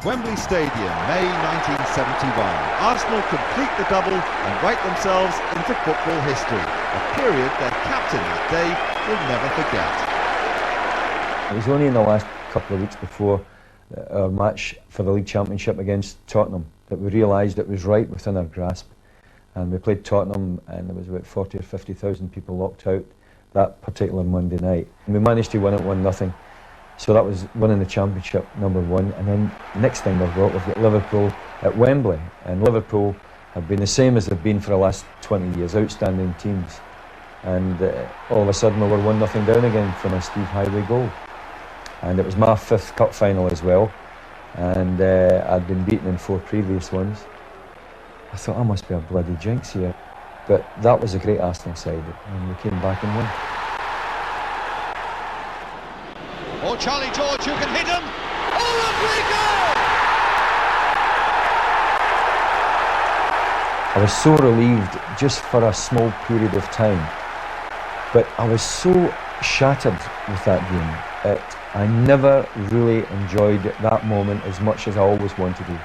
Wembley Stadium, May 1971. Arsenal complete the double and write themselves into football history, a period their captain that day will never forget. It was only in the last couple of weeks before our match for the League Championship against Tottenham that we realised it was right within our grasp. And we played Tottenham and there was about 40 or 50,000 people locked out that particular Monday night. And we managed to win it 1-0. So that was winning the championship, number one. And then next thing we've got Liverpool at Wembley. And Liverpool have been the same as they've been for the last 20 years, outstanding teams. And all of a sudden we were 1-0 down again from a Steve Highway goal. And it was my 5th cup final as well. And I'd been beaten in 4 previous ones. I thought, I must be a bloody jinx here. But that was a great Arsenal side, and we came back and won. Oh, Charlie George, who can hit him? Oh, Rodrigo! I was so relieved just for a small period of time, but I was so shattered with that game. I never really enjoyed that moment as much as I always wanted to.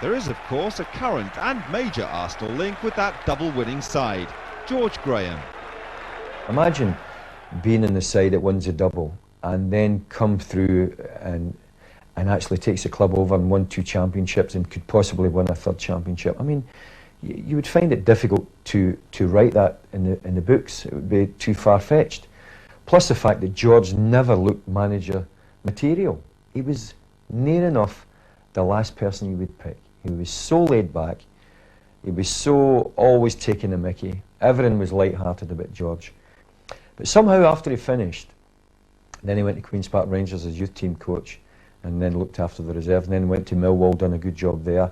There is, of course, a current and major Arsenal link with that double-winning side, George Graham. Imagine being in the side that wins a double and then come through and actually takes the club over and won 2 championships and could possibly win a 3rd championship. I mean, you would find it difficult to write that in the books. It would be too far-fetched. Plus the fact that George never looked manager material. He was near enough the last person you would pick. He was so laid back, he was so always taking the mickey. Everyone was light-hearted about George. But somehow after he finished, then he went to Queen's Park Rangers as youth team coach and then looked after the reserve, and then went to Millwall, done a good job there.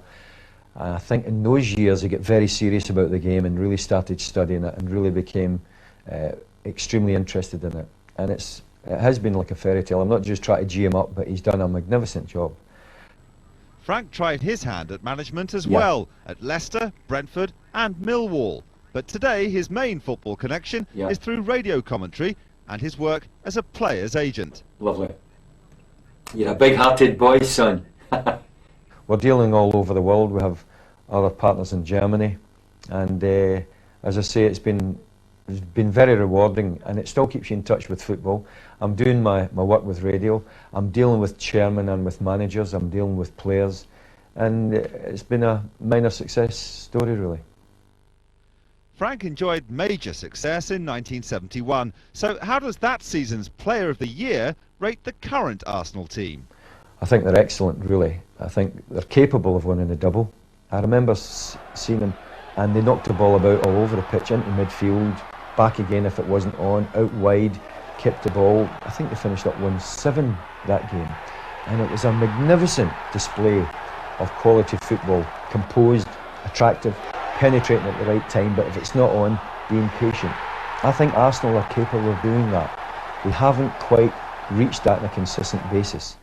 And I think in those years he got very serious about the game and really started studying it and really became extremely interested in it. And it has been like a fairy tale. I'm not just trying to G him up, but he's done a magnificent job. Frank tried his hand at management as well, at Leicester, Brentford and Millwall. But today his main football connection is through radio commentary and his work as a player's agent. Lovely. You're a big-hearted boy, son. We're dealing all over the world. We have other partners in Germany. And as I say, it's been very rewarding, and it still keeps you in touch with football. I'm doing my work with radio. I'm dealing with chairmen and with managers. I'm dealing with players. And it's been a minor success story, really. Frank enjoyed major success in 1971. So how does that season's Player of the Year rate the current Arsenal team? I think they're excellent, really. I think they're capable of winning a double. I remember seeing them, and they knocked the ball about all over the pitch, into midfield, back again if it wasn't on, out wide, kept the ball. I think they finished up 1-7 that game. And it was a magnificent display of quality football, composed, attractive, penetrating at the right time, but if it's not on, being patient. I think Arsenal are capable of doing that. We haven't quite reached that on a consistent basis.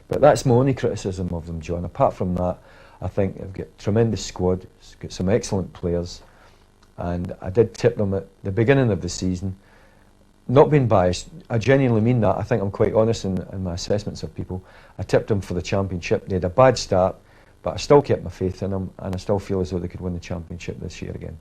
But that's my only criticism of them, John. Apart from that, I think they've got a tremendous squad, got some excellent players, and I did tip them at the beginning of the season. Not being biased, I genuinely mean that. I think I'm quite honest in my assessments of people. I tipped them for the championship. They had a bad start, but I still kept my faith in them, and I still feel as though they could win the championship this year again.